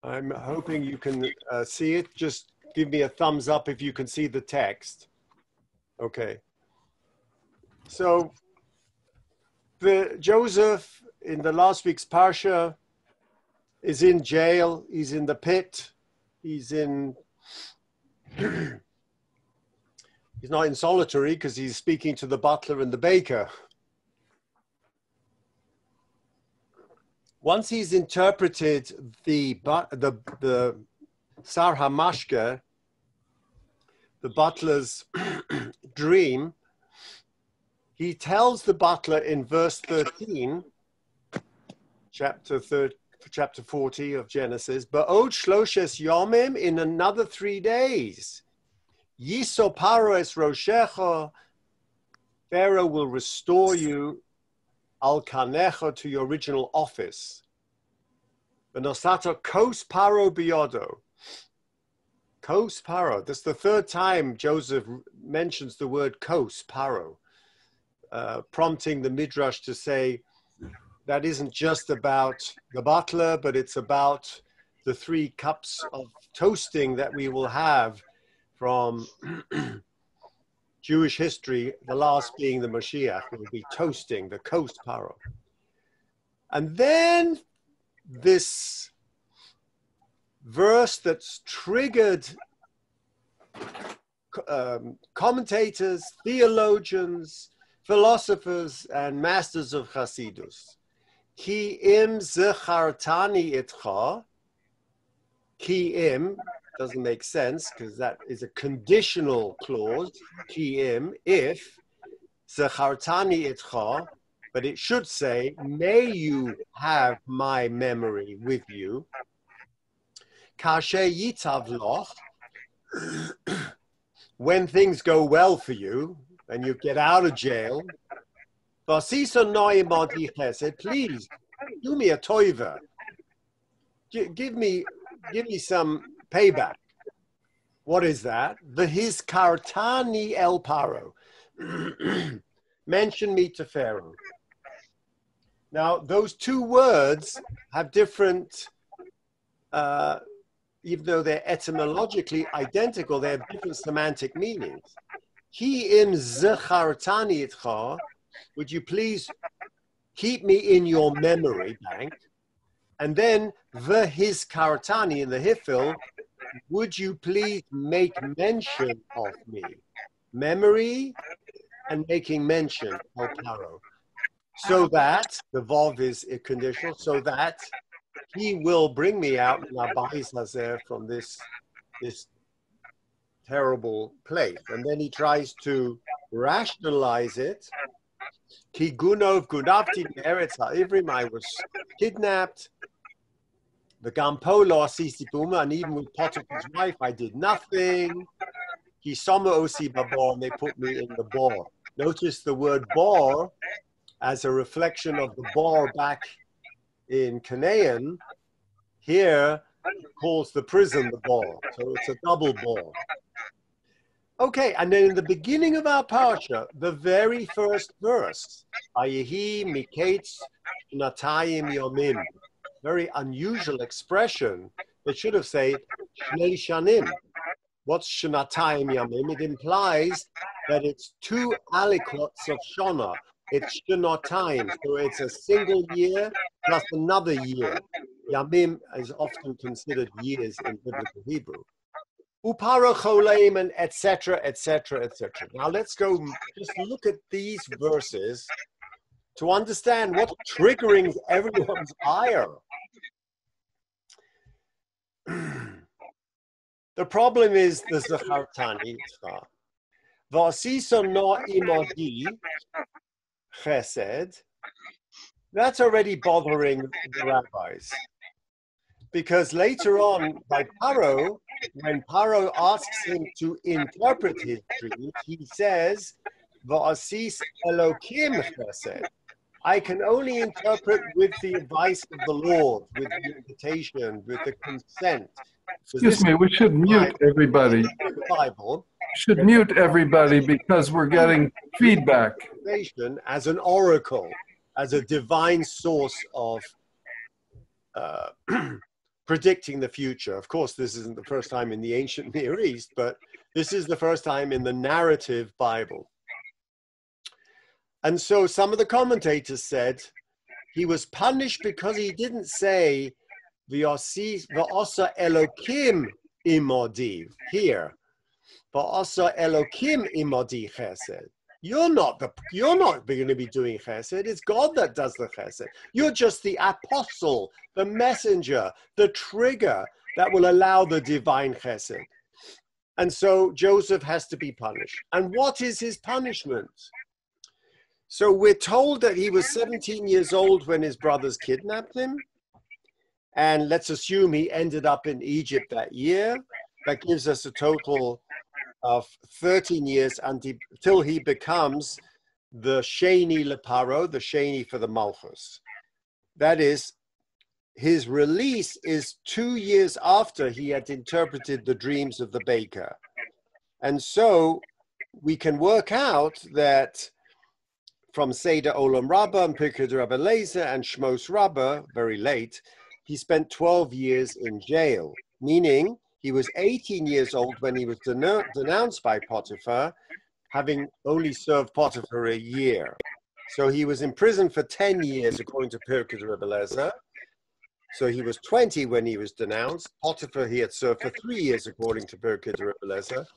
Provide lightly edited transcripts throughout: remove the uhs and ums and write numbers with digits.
I'm hoping you can see it. Just give me a thumbs up if you can see the text. Okay. So Joseph in the last week's Parsha is in jail. He's in the pit. He's not in solitary because he's speaking to the butler and the baker. Once he's interpreted the Sar HaMashke, the butler's dream, he tells the butler in verse 13, chapter 40 of Genesis, Ba'od shloshes yomim, in another 3 days, Yiso paro es roshecha, Pharaoh will restore you al kanecha, to your original office. V'nosata kos paro biyodo. Kos paro. That's the third time Joseph mentions the word kos paro, prompting the Midrash to say that isn't just about the butler, but it's about the 3 cups of toasting that we will have from Jewish history, the last being the Mashiach, will be toasting, the kos paro. And then this verse that's triggered commentators, theologians, philosophers, and masters of Hasidus. Ki im zechartani itcha. Ki im doesn't make sense because that is a conditional clause. Ki im, if zechartani itcha, but it should say, may you have my memory with you. Kasher yitav loch, when things go well for you and you get out of jail. Please do me a toiva. Give me some payback. What is that? The his kartani el paro. Mention me to Pharaoh. Now, those 2 words have different, even though they're etymologically identical, they have different semantic meanings. Ki im zechartani itcha, would you please keep me in your memory bank? And then the his kartani in the hifil, would you please make mention of me? Memory and making mention of Paro. So that, the Vav is conditional, so that he will bring me out from this terrible place. And then he tries to rationalize it. Ki gunov gunavti eretz ha'ivrim, I was kidnapped. The gampolo asisi buma, and even with Potiphar's wife, I did nothing. Ki sama osi babor, and they put me in the bor. Notice the word bor as a reflection of the bor back in Canaan. Here calls the prison the bor, so it's a double bor. Okay, and then in the beginning of our parsha, the very first verse, Ayehi miketz shnatayim yomim, very unusual expression that should have said shnei shanim. What's shnatayim yomim? It implies that it's 2 aliquots of shana. It's shnatayim, so it's a single year plus another year. Yamim is often considered years in biblical Hebrew. Upara choleim, and etc., etc., etc. Now let's go just look at these verses to understand what's triggering everyone's ire. The problem is the zachartani. V'asiso no imodi chesed. That's already bothering the rabbis. Because later on, by Paro, when Paro asks him to interpret his dream, he says, V'asis Elokim chesed. I can only interpret with the advice of the Lord, with the invitation, with the consent. Excuse me, we should mute everybody. The Bible should mute everybody because we're getting feedback. As an oracle, as a divine source of predicting the future. Of course, this isn't the first time in the ancient Near East, but this is the first time in the narrative Bible. And so some of the commentators said he was punished because he didn't say V'osa Elokim imodi here. V'osa Elokim imodi chesed. You're not going to be doing chesed. It's God that does the chesed. You're just the apostle, the messenger, the trigger that will allow the divine chesed. And so Joseph has to be punished. And what is his punishment? So we're told that he was 17 years old when his brothers kidnapped him. And let's assume he ended up in Egypt that year. That gives us a total of 13 years until he becomes the Sheni Leparo, the Sheni for the Malchus. That is, his release is 2 years after he had interpreted the dreams of the baker. And so we can work out that from Seder Olam Rabbah and Pirkei Rabbi Eliezer and Shmos Rabbah, very late, he spent 12 years in jail, meaning he was 18 years old when he was denounced by Potiphar, having only served Potiphar a year. So he was in prison for 10 years, according to Pirkei Rabbi Eliezer. So he was 20 when he was denounced. Potiphar he had served for 3 years, according to Pirkei Rabbi Eliezer.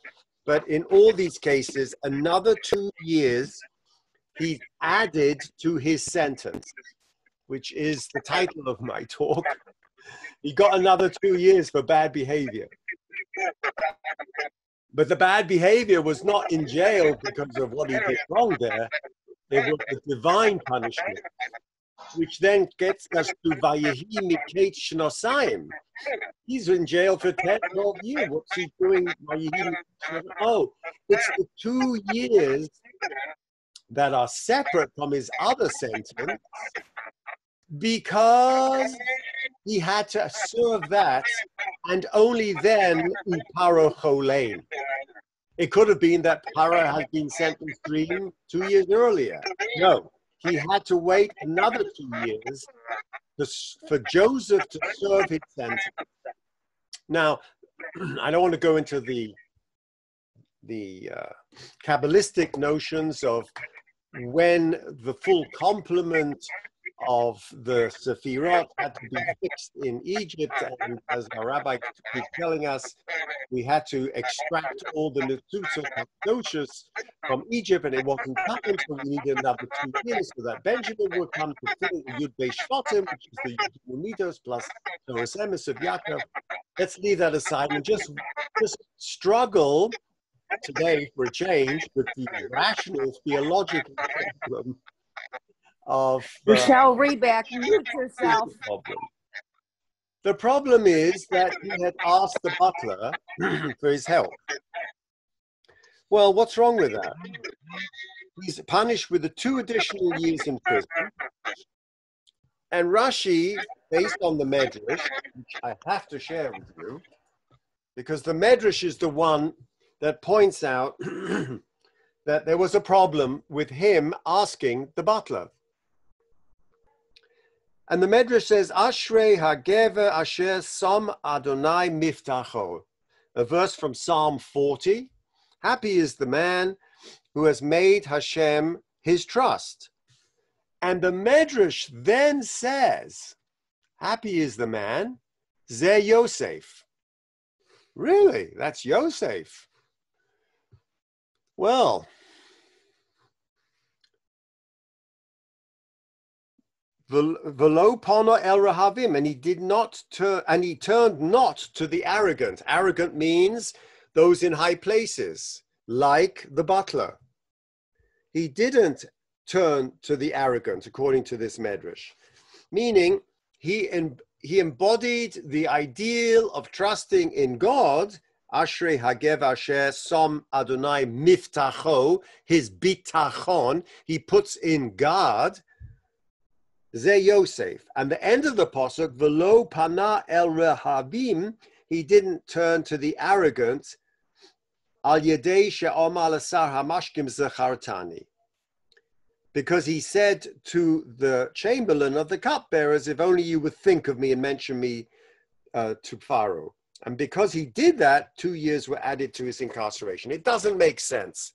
But in all these cases, another 2 years he added to his sentence, which is the title of my talk. He got another 2 years for bad behavior. But the bad behavior was not in jail because of what he did wrong there. It was the divine punishment, which then gets us to Vayehi Mikate Shnosayim. He's in jail for 10, 12 years. What's he doing? Oh, it's the 2 years that are separate from his other sentence because he had to serve that, and only then Paro Cholein. It could have been that Paro had been sentenced 2 years earlier. No, he had to wait another 2 years for Joseph to serve his sentence. Now, I don't want to go into the Kabbalistic notions of when the full complement of the Sephirot had to be fixed in Egypt, and as our rabbi keeps telling us, we had to extract all the Netzutzot Kadoshos from Egypt, and it wasn't done, so we needed another 2 years so that Benjamin would come to fill the Yud Beis Shvatim, which is the Yud Unitos plus the Rosemis of Yaakov. Let's leave that aside and just struggle today for a change with the rational theological problem of Michelle Reback, mute yourself. The problem is that he had asked the butler for his help. Well, what's wrong with that? He's punished with the 2 additional years in prison. And Rashi, based on the Medrash, which I have to share with you, because the Medrash is the one that points out that there was a problem with him asking the butler. And the Medrash says, Ashrei hagever asher som Adonai miftacho. A verse from Psalm 40. Happy is the man who has made Hashem his trust. And the Medrash then says, happy is the man, Ze Yosef. Really? That's Yosef. Well, Velo pono el rahavim, and he did not turn, and he turned not to the arrogant. Arrogant means those in high places, like the butler. He didn't turn to the arrogant, according to this Medrash, meaning he embodied the ideal of trusting in God. Ashrei hagev asher som Adonai miftacho, his bitachon, he puts in God. Ze Yosef. And the end of the pasuk, velo pana el rehavim, he didn't turn to the arrogant. Al yedei she'omar l'sar hamashkim zachartani. Because he said to the chamberlain of the cupbearers, if only you would think of me and mention me to Pharaoh. And because he did that, 2 years were added to his incarceration. It doesn't make sense.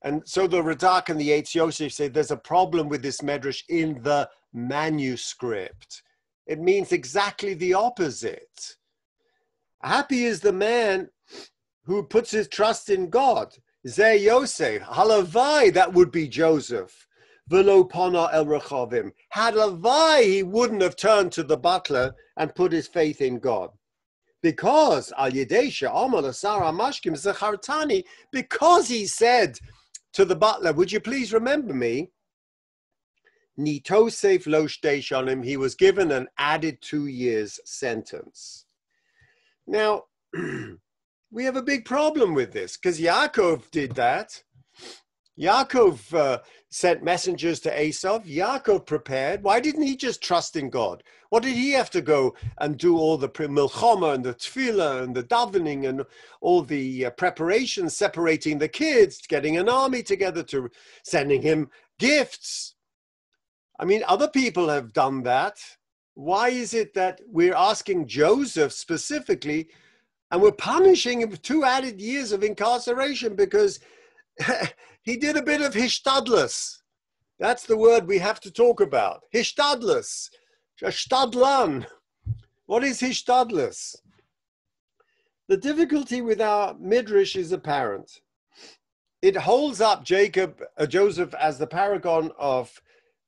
And so the Radak and the Eitz Yosef say there's a problem with this medrash in the manuscript. It means exactly the opposite. Happy is the man who puts his trust in God. Zeh Yosef, halavai, that would be Joseph. V'lo pona el rechavim. Halavai, he wouldn't have turned to the butler and put his faith in God. Because al yedesha amal asar amashkim zachartani, because he said to the butler, would you please remember me? Nitosef lo shtei shanim, he was given an added 2 years sentence. Now, we have a big problem with this because Yaakov did that. Yaakov sent messengers to Esav. Yaakov prepared. Why didn't he just trust in God? What did he have to go and do all the milchama and the tefillah and the davening and all the preparations, separating the kids, getting an army together, to sending him gifts? I mean, other people have done that. Why is it that we're asking Joseph specifically and we're punishing him for 2 added years of incarceration because he did a bit of hishtadlus? That's the word we have to talk about. Hishtadlus. Shtadlan. What is hishtadlus? The difficulty with our midrash is apparent. It holds up Joseph as the paragon of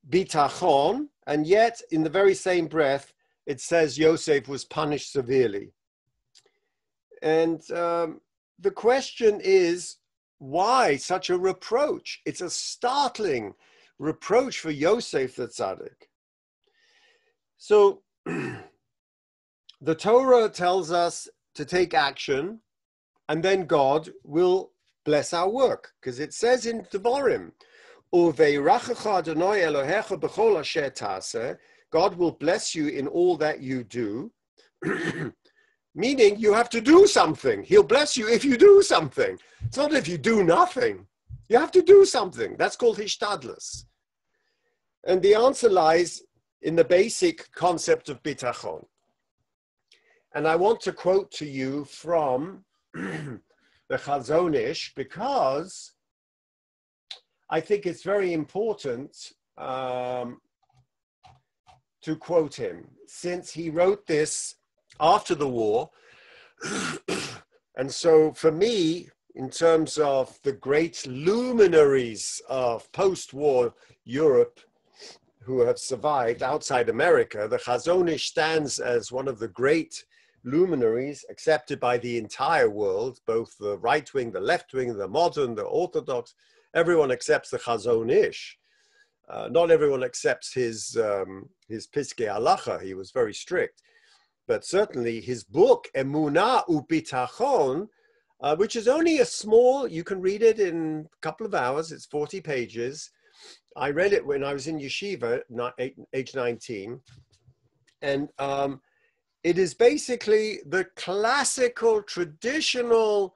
bitachon, and yet in the very same breath, it says Yosef was punished severely. And the question is, why such a reproach? It's a startling reproach for Yosef the Tzaddik. So the Torah tells us to take action, and then God will bless our work, because it says in Devarim, God will bless you in all that you do, meaning you have to do something. He'll bless you if you do something. It's not if you do nothing. You have to do something. That's called hishtadlus. And the answer lies in the basic concept of bitachon. And I want to quote to you from the Chazon Ish, because I think it's very important to quote him, since he wrote this after the war. And so for me, in terms of the great luminaries of post-war Europe who have survived outside America, the Chazon Ish stands as one of the great luminaries accepted by the entire world, both the right wing, the left wing, the modern, the orthodox. Everyone accepts the Chazon Ish. Not everyone accepts his Piskei Halacha. He was very strict. But certainly his book, Emunah Ubitachon, which is only a small, you can read it in a couple of hours. It's 40 pages. I read it when I was in yeshiva, age 19. And it is basically the classical, traditional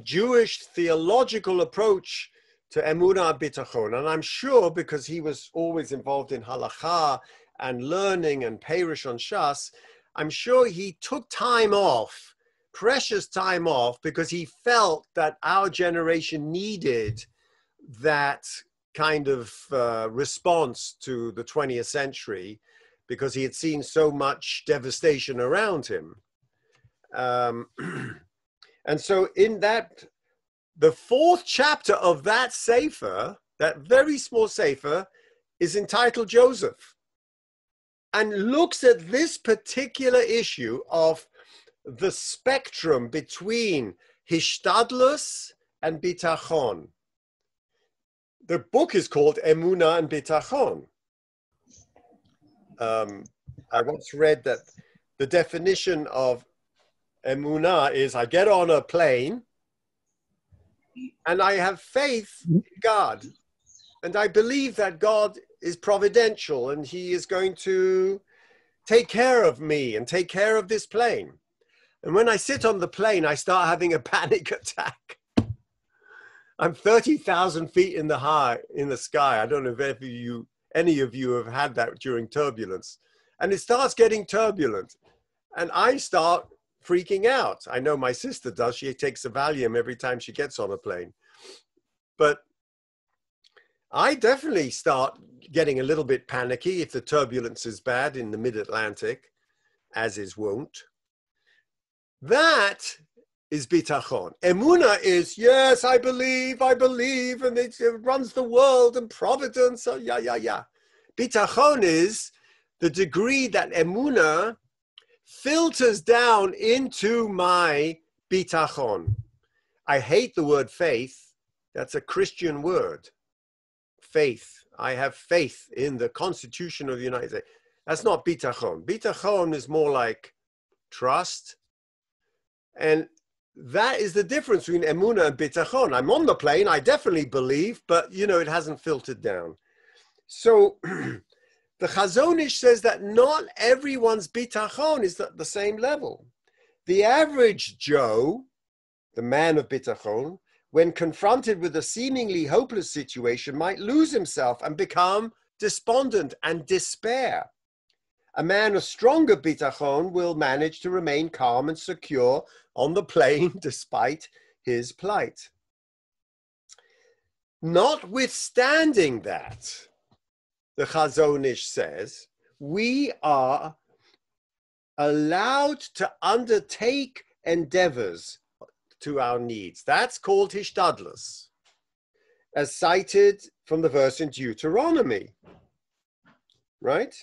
Jewish theological approach to Emunah Bitachon. And I'm sure, because he was always involved in halacha and learning and perush on Shas, I'm sure he took time off, precious time off, because he felt that our generation needed that kind of response to the 20th century, because he had seen so much devastation around him. And so in that, the 4th chapter of that Sefer, that very small Sefer, is entitled Joseph, and looks at this particular issue of the spectrum between Hishtadlus and Bitachon. The book is called Emunah and Bitachon. I once read that the definition of Emunah is, I get on a plane and I have faith in God. And I believe that God is providential and he is going to take care of me and take care of this plane. And when I sit on the plane, I start having a panic attack. I'm 30,000 feet in the sky. I don't know if any of you have had that during turbulence. And it starts getting turbulent. And I start freaking out. I know my sister does. She takes a Valium every time she gets on a plane. But I definitely start getting a little bit panicky if the turbulence is bad in the mid-Atlantic, as is wont. That is bitachon. Emuna is, yes, I believe, and it runs the world and providence. So yeah. Bitachon is the degree that emuna filters down into my bitachon. I hate the word faith. That's a Christian word. Faith. I have faith in the Constitution of the United States. That's not bitachon. Bitachon is more like trust. And that is the difference between emuna and bitachon. I'm on the plane, I definitely believe, but it hasn't filtered down. So the Chazon Ish says that not everyone's bitachon is at the same level. The average Joe, the man of bitachon, when confronted with a seemingly hopeless situation, might lose himself and become despondent and despair. A man of stronger bitachon will manage to remain calm and secure on the plane despite his plight. Notwithstanding that, the Chazon Ish says, we are allowed to undertake endeavors to our needs. That's called hishtadlus, as cited from the verse in Deuteronomy, right?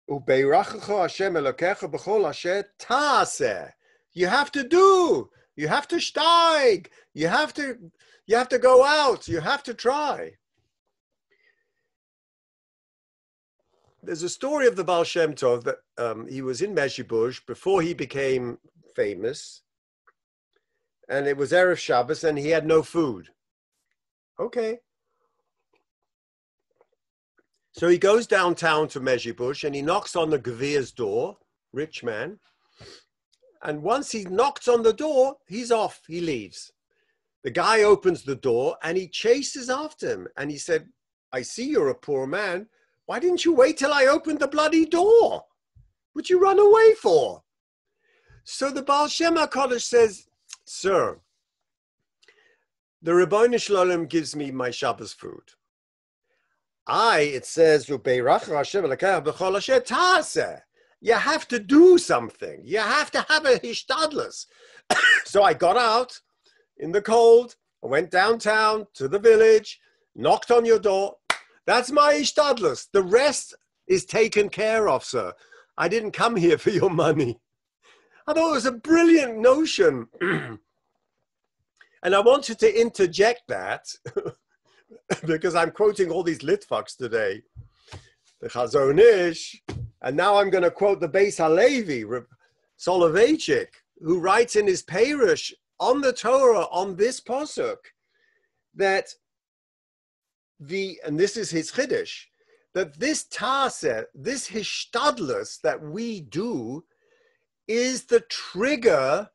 You have to do, you have to steig, you have to go out, you have to try. There's a story of the Baal Shem Tov that he was in Mezhibush before he became famous, and it was Erev Shabbos, and he had no food. Okay. So he goes downtown to Mezhibush, and he knocks on the Gvir's door, rich man, and once he knocks on the door, he's off, he leaves. The guy opens the door, and he chases after him, and he said, I see you're a poor man. Why didn't you wait till I opened the bloody door? What'd you run away for? So the Baal Shem HaKadosh says, sir, the Rebbeinu Shalom gives me my Shabbos food. It says, you have to do something. You have to have a hishtadlus. So I got out in the cold. I went downtown to the village, knocked on your door. That's my hishtadlus. The rest is taken care of, sir. I didn't come here for your money. I thought it was a brilliant notion. And I wanted to interject that because I'm quoting all these Litvaks today, the Chazon Ish, and now I'm going to quote the Beis Halevi, Soloveitchik, who writes in his Perush on the Torah, on this pasuk, that and this is his Chiddush, that this Taaseh, this Hishtadlus that we do is the trigger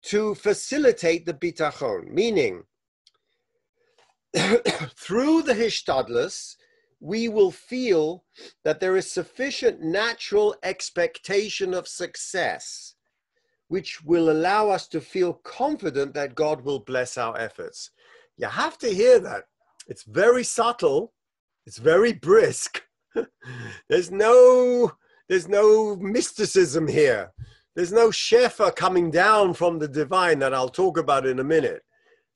to facilitate the bitachon, meaning through the Hishtadlus, we will feel that there is sufficient natural expectation of success, which will allow us to feel confident that God will bless our efforts. You have to hear that. It's very subtle. It's very brisk. There's no mysticism here. There's no shefa coming down from the divine that I'll talk about in a minute.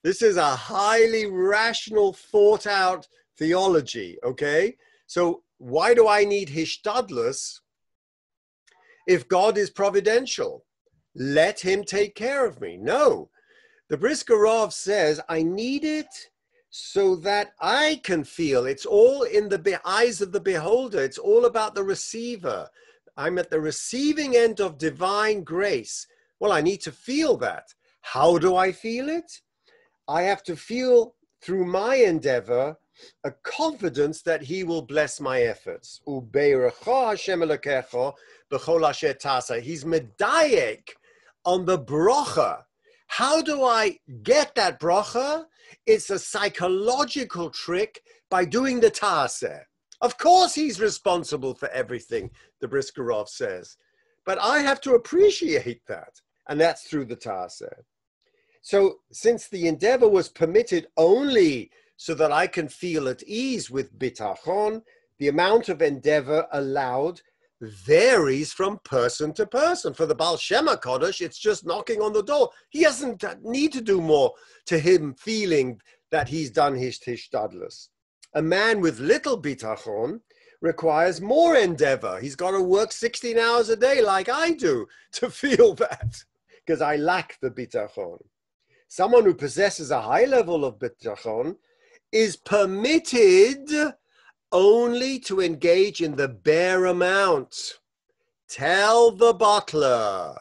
This is a highly rational, thought out theology, okay? So why do I need hishtadlus if God is providential? Let him take care of me. No. The Brisker Rav says, I need it so that I can feel. It's all in the eyes of the beholder. It's all about the receiver. I'm at the receiving end of divine grace. Well, I need to feel that. How do I feel it? I have to feel through my endeavor a confidence that he will bless my efforts. He's medayek on the bracha. How do I get that bracha? It's a psychological trick by doing the taaseh. Of course he's responsible for everything, the Briskerov says. But I have to appreciate that. And that's through the Taaseh. So since the endeavor was permitted only so that I can feel at ease with bitachon, the amount of endeavor allowed varies from person to person. For the Baal Shem HaKadosh, it's just knocking on the door. He doesn't need to do more to him feeling that he's done his tishtadlus. A man with little bitachon requires more endeavor. He's got to work 16 hours a day like I do to feel that, because I lack the bitachon. Someone who possesses a high level of bitachon is permitted only to engage in the bare amount. Tell the butler,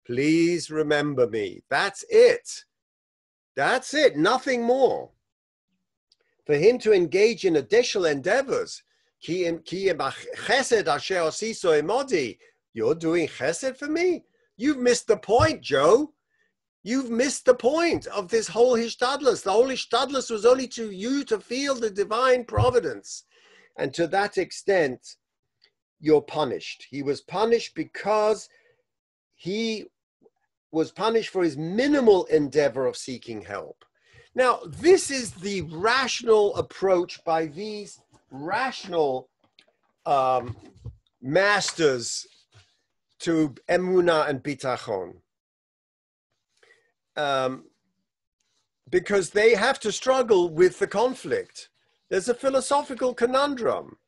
please remember me. That's it. That's it, nothing more. For him to engage in additional endeavors, you're doing chesed for me? You've missed the point, Joe. You've missed the point of this whole hishtadlus. The whole hishtadlus was only to you to feel the divine providence. And to that extent, you're punished. He was punished because he was punished for his minimal endeavor of seeking help. Now, this is the rational approach by these rational masters to emunah and bitachon. Because they have to struggle with the conflict. There's a philosophical conundrum.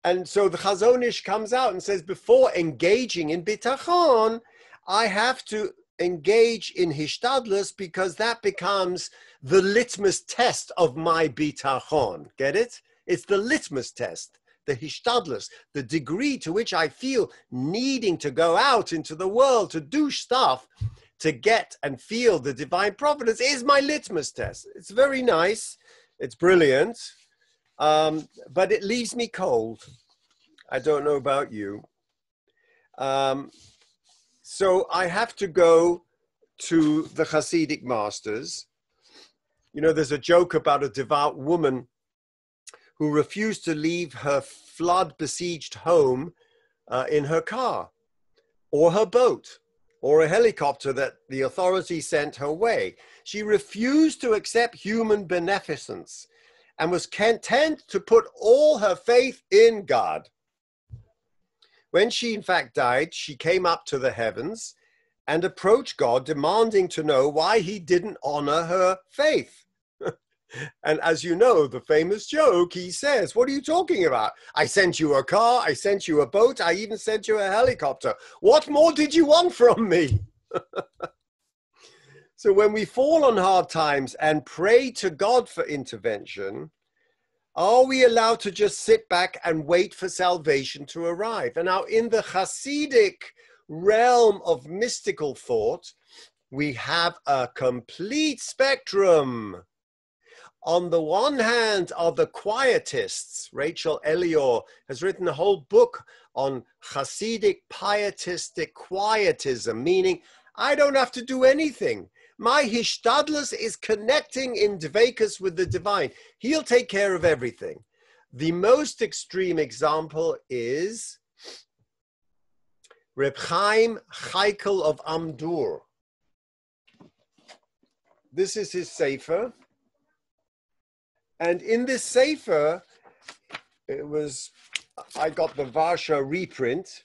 And so the Chazon Ish comes out and says, before engaging in bitachon, I have to engage in hishtadlus because that becomes the litmus test of my bitachon. Get it? It's the litmus test, the hishtadlus, the degree to which I feel needing to go out into the world to do stuff to get and feel the divine providence is my litmus test. It's very nice. It's brilliant. But it leaves me cold. I don't know about you. So I have to go to the Hasidic masters. You know, there's a joke about a devout woman who refused to leave her flood-besieged home in her car or her boat or a helicopter that the authorities sent her way. She refused to accept human beneficence and was content to put all her faith in God. When she in fact died, she came up to the heavens and approached God, demanding to know why he didn't honor her faith. And as you know, the famous joke, he says, what are you talking about? I sent you a car, I sent you a boat, I even sent you a helicopter. What more did you want from me? So when we fall on hard times and pray to God for intervention, are we allowed to just sit back and wait for salvation to arrive? And now in the Hasidic realm of mystical thought, we have a complete spectrum. On the one hand are the quietists. Rachel Elior has written a whole book on Hasidic pietistic quietism, meaning I don't have to do anything. My hishtadlus is connecting in dveikus with the divine. He'll take care of everything. The most extreme example is Reb Chaim Chaikel of Amdur. This is his sefer. And in this sefer, I got the Varsha reprint,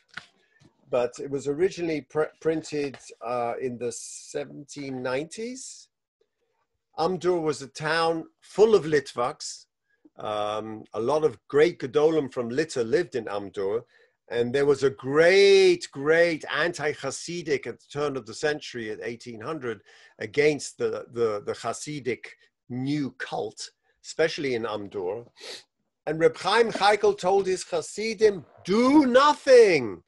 but it was originally printed in the 1790s. Amdur was a town full of Litvaks. A lot of great Gedolim from Lita lived in Amdur. And there was a great, great anti-Hasidic at the turn of the century at 1800 against the Hasidic new cult, especially in Amdur. And Reb Chaim Chaikel told his Hasidim, do nothing.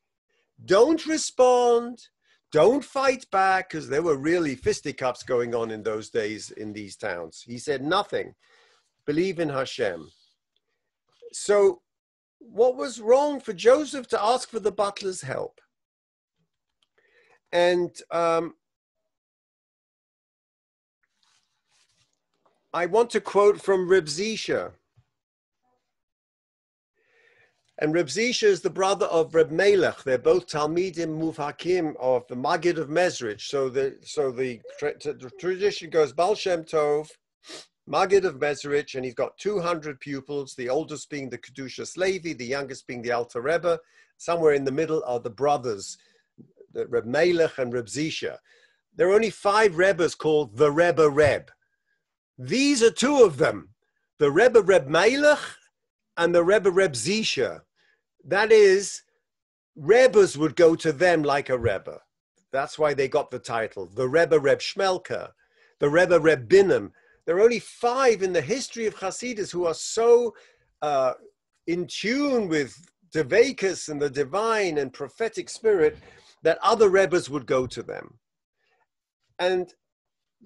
Don't respond. Don't fight back, because there were really fisticuffs going on in those days in these towns. He said nothing. Believe in Hashem. So what was wrong for Joseph to ask for the butler's help? And I want to quote from Reb Zisha. And Reb Zisha is the brother of Reb Melech. They're both Talmidim Muvhakim of the Maggid of Mezrich. So the tradition goes Baal Shem Tov, Maggid of Mezrich, and he's got 200 pupils, the oldest being the Kedushas Levi, the youngest being the Alter Rebbe. Somewhere in the middle are the brothers, the Reb Melech and Reb Zisha. There are only 5 Rebbes called the Rebbe Reb. These are 2 of them, the Rebbe Reb Melech and the Rebbe Reb Zisha. That is, Rebbes would go to them like a Rebbe. That's why they got the title. The Rebbe Reb Shmelka, the Rebbe Reb Binim. There are only 5 in the history of Hasidus who are so in tune with Devekus and the divine and prophetic spirit that other Rebbes would go to them. And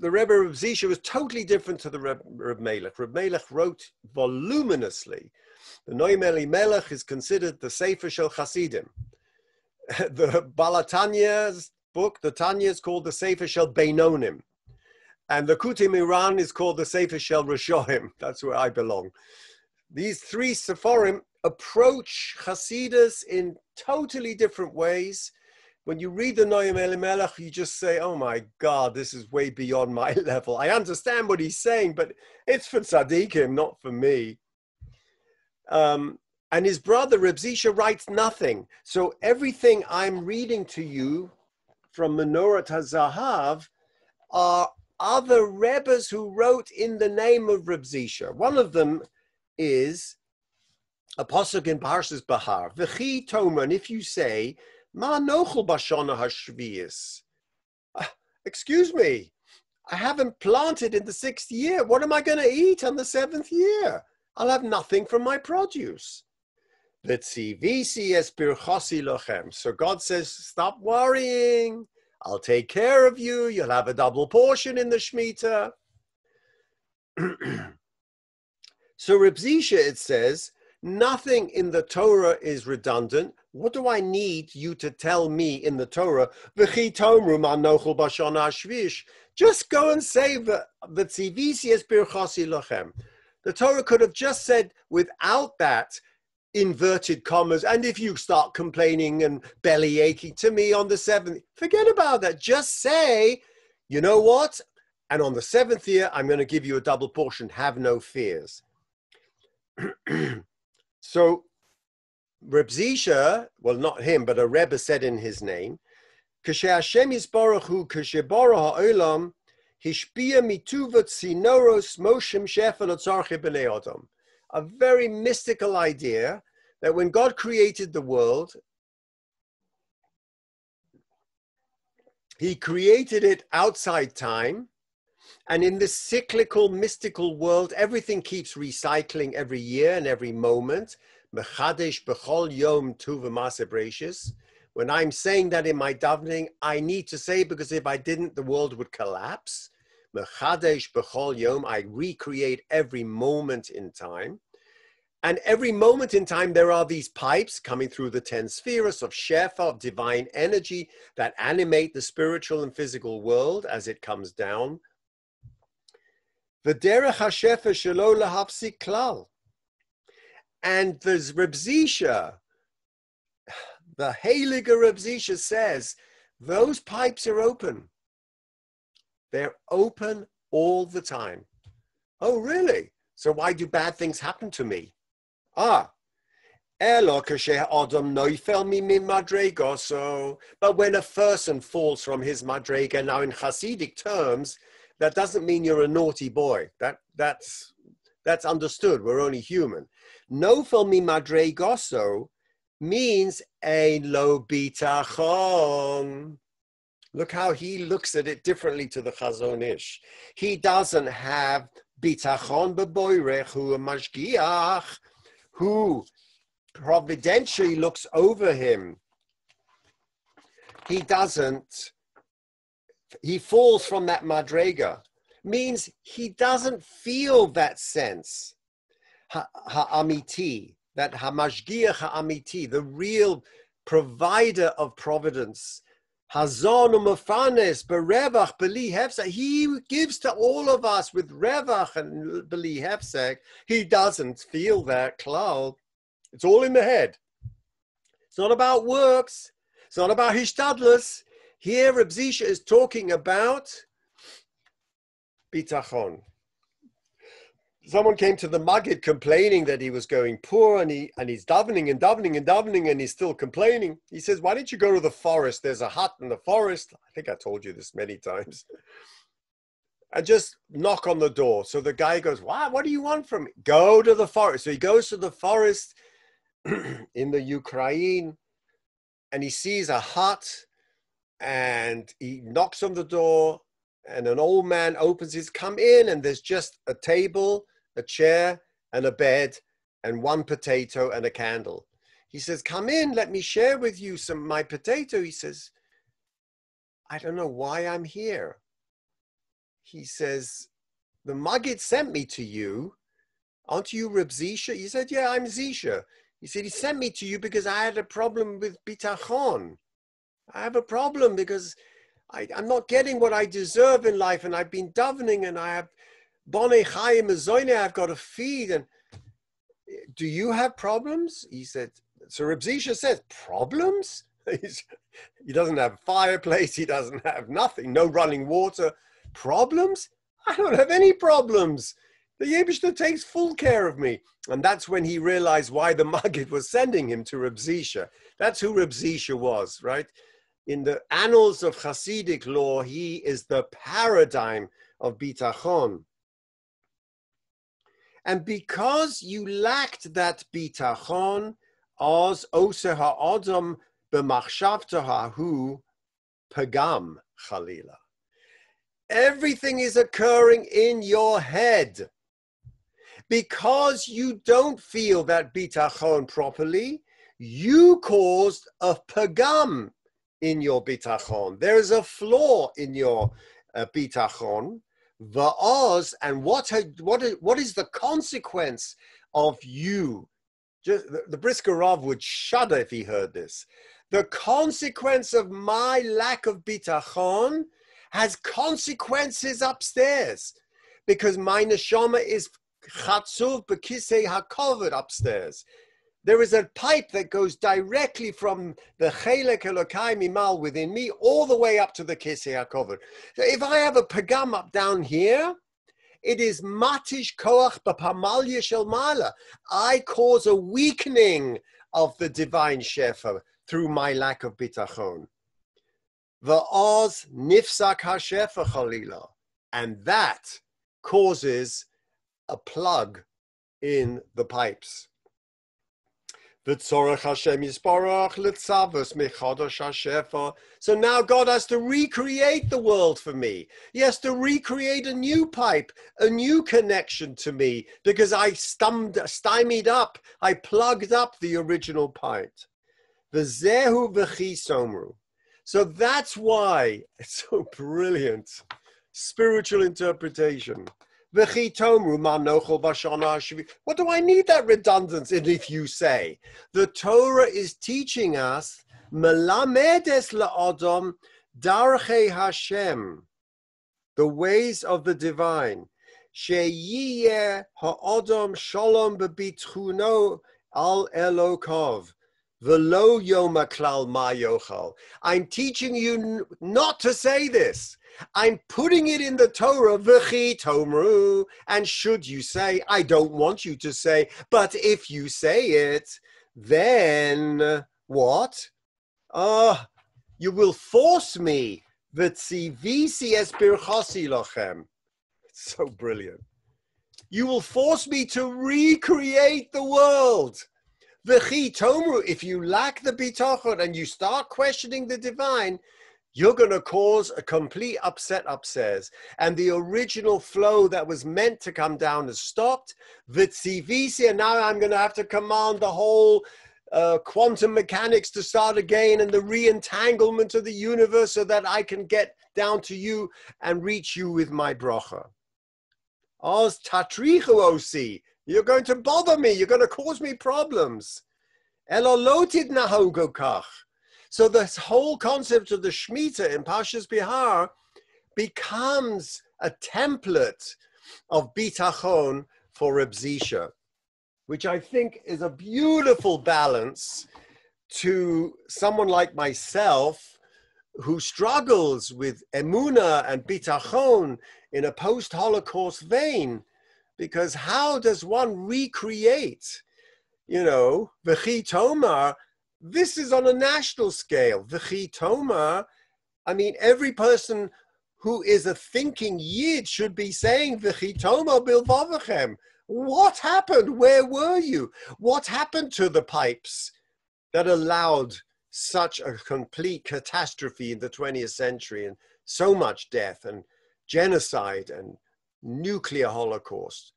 the Rebbe Reb Zisha was totally different to the Reb Melech. Reb Melech wrote voluminously. The Noam Elimelech is considered the Sefer Shel Chasidim. The Balatanya's book, the Tanya, is called the Sefer Shel Beinonim. And the Kutim Iran is called the Sefer Shel Rishonim. That's where I belong. These 3 Sephorim approach Hasidus in totally different ways. When you read the Noam Elimelech, you just say, oh my God, this is way beyond my level. I understand what he's saying, but it's for tzaddikim, not for me. And his brother, Reb Zisha, writes nothing. So everything I'm reading to you from Menorat HaZahav are other Rebbes who wrote in the name of Reb Zisha. One of them is a pasuk in Parshas Bahar. V'chi tomer, and if you say, Ma nochel bashana hashviyis. Excuse me, I haven't planted in the 6th year. What am I going to eat on the 7th year? I'll have nothing from my produce. V'tzivisi es birchosi lochem. So God says, stop worrying. I'll take care of you. You'll have a double portion in the Shemitah. So Reb Zisha, it says, nothing in the Torah is redundant. What do I need you to tell me in the Torah? Just go and say the tzivisi es birchosi lochem. The Torah could have just said without that inverted commas, and if you start complaining and belly aching to me on the 7th, forget about that. Just say, you know what? And on the 7th year, I'm going to give you a double portion. Have no fears. So Reb Zisha, well, not him, but a Rebbe said in his name, Kashe Hashem Yisborach hu kashe bara ha'olam hishpia mituvat sinoros moshem shefel otzarche b'nei adam. A very mystical idea that when God created the world, he created it outside time. And in this cyclical, mystical world, everything keeps recycling every year and every moment. Mechadesh b'chol yom tu v'maseh bereishis. When I'm saying that in my davening, I need to say, because if I didn't, the world would collapse. Mechadesh b'chol yom, I recreate every moment in time. And every moment in time, there are these pipes coming through the 10 spheres of Shefa, of divine energy, that animate the spiritual and physical world as it comes down. V'derech hashefa shelo lahafsik klal. And there's Reb Zisha, the Heiliger Reb Zisha says, those pipes are open. They're open all the time. Oh, really? So why do bad things happen to me? But when a person falls from his madrega, now in Hasidic terms, that doesn't mean you're a naughty boy. That's understood. We're only human. Nofel mi madregoso means a lo bitachon. Look how he looks at it differently to the Chazon Ish. He doesn't have bitachon b'boirech hu a mashgiach, who providentially looks over him. He doesn't. He falls from that madrega. Means he doesn't feel that sense. Ha'amiti, that hamashgiach ha'amiti, the real provider of providence. Hazon u'mafanes berevach b'li hefsek. He gives to all of us with revach and b'li hefsek. He doesn't feel that klal. It's all in the head. It's not about works. It's not about hishtadlus. Here, Reb Zisha is talking about bitachon. Someone came to the Maggid complaining that he was going poor, and he's davening and davening and davening, and he's still complaining. He says, why don't you go to the forest? There's a hut in the forest. I think I told you this many times. And just knock on the door. So the guy goes, what do you want from me? Go to the forest. So he goes to the forest in the Ukraine, and he sees a hut, and he knocks on the door, and an old man opens his, come in, and there's just a table, a chair, and a bed, and one potato and a candle. He says, come in, let me share with you my potato. He says, I don't know why I'm here. He says, the Maggid sent me to you. Aren't you Reb Zisha? He said, yeah, I'm Zisha. He said, he sent me to you because I had a problem with bitachon. I have a problem because I'm not getting what I deserve in life, and I've been davening, and I have bonei chayim mezoine, I've got to feed. And do you have problems? He said, so Reb Zisha says, problems? He doesn't have a fireplace, he doesn't have nothing, no running water. Problems? I don't have any problems. The Yebishter takes full care of me. And that's when he realized why the Maggid was sending him to Reb Zisha. That's who Reb Zisha was, right? In the annals of Hasidic law, he is the paradigm of bitachon. And because you lacked that bitachon, oz oseh ha'odom b'machshavtahu pagam chalila. Everything is occurring in your head. Because you don't feel that bitachon properly, you caused a pagam in your bitachon. There is a flaw in your bitachon. Va'oz, and what is the consequence of you? Just, the Brisker Rav would shudder if he heard this. The consequence of my lack of bitachon has consequences upstairs, because my neshama is chatzuv b'kisei hakovod upstairs. There is a pipe that goes directly from the chelek elokai mimal within me all the way up to the kisei hakovod. So if I have a pagam up down here, it is matish koach b'pamalya shel mala. I cause a weakening of the divine shefa through my lack of bitachon. Va'oz nifsak hashefa chalila, and that causes a plug in the pipes. So now God has to recreate the world for me. He has to recreate a new pipe, a new connection to me, because I stymied up, I plugged up the original pipe. V'zehu v'chi somru. So that's why it's so brilliant. Spiritual interpretation. What do I need that redundancy? And if you say, the Torah is teaching us, Melamedes la'adam darchei Hashem, the ways of the divine. Sheyiyeh ha'adam shalom b'bitchuno al elokov. V'lo yoma klal ma yochal. I'm teaching you not to say this. I'm putting it in the Torah, v'chi tomru, and should you say, I don't want you to say, but if you say it, then what? You will force me, v'tzivisi es birchasi lochem. It's so brilliant. You will force me to recreate the world. V'chi tomru, if you lack the bitachon and you start questioning the divine, you're going to cause a complete upset upstairs. And the original flow that was meant to come down has stopped. V'tzivisi, and now I'm going to have to command the whole quantum mechanics to start again, and the re-entanglement of the universe, so that I can get down to you and reach you with my bracha. Oz tatrichu osi. You're going to bother me. You're going to cause me problems. Elolotid nahogokach. So this whole concept of the Shemitah in Parshas Bihar becomes a template of bitachon for Reb Zisha. which I think is a beautiful balance to someone like myself who struggles with emuna and bitachon in a post-Holocaust vein. Because how does one recreate, you know, v'chi tomar? This is on a national scale. V'chi tomar, I mean, every person who is a thinking Yid should be saying v'chi tomar bilvavachem. What happened? Where were you? What happened to the pipes that allowed such a complete catastrophe in the 20th century and so much death and genocide and nuclear holocaust?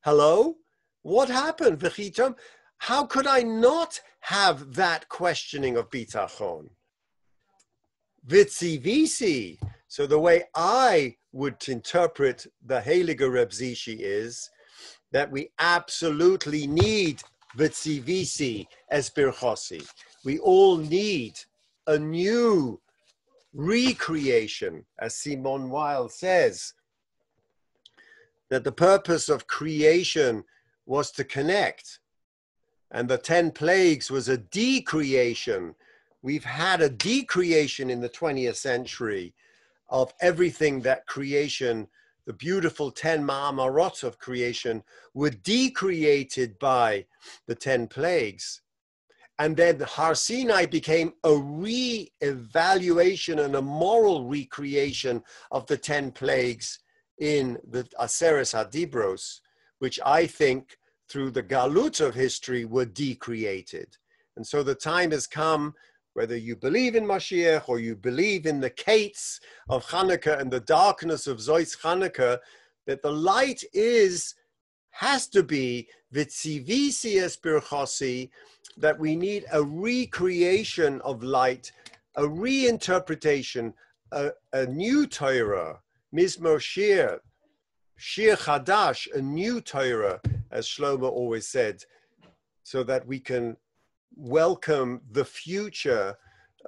Hello? What happened? V'chitom? How could I not have that questioning of bitachon? Vitzivisi. So the way I would interpret the Heilige Reb Zishi is that we absolutely need Vitzivisi Esbirchosi. We all need a new recreation, as Simone Weil says, that the purpose of creation was to connect. And the 10 plagues was a decreation. We've had a decreation in the 20th century of everything that creation, the beautiful 10 ma'amarot of creation, were decreated by the 10 plagues. And then Har Sinai became a re-evaluation and a moral recreation of the 10 plagues in the Aseres HaDibros, which I think through the galut of history were decreated. And so the time has come, whether you believe in Mashiach or you believe in the Kates of Hanukkah and the darkness of Zois Hanukkah, that the light has to be Vitzivisi Esbirchosi, that we need a recreation of light, a reinterpretation, a new Torah, Mizmor Shir Chadash, a new Torah, as Shlomo always said, so that we can welcome the future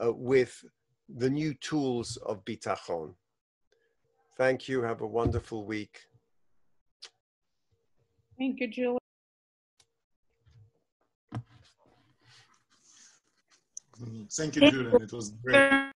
with the new tools of bitachon. Thank you. Have a wonderful week. Thank you, Julie. Thank you, Julian. It was great.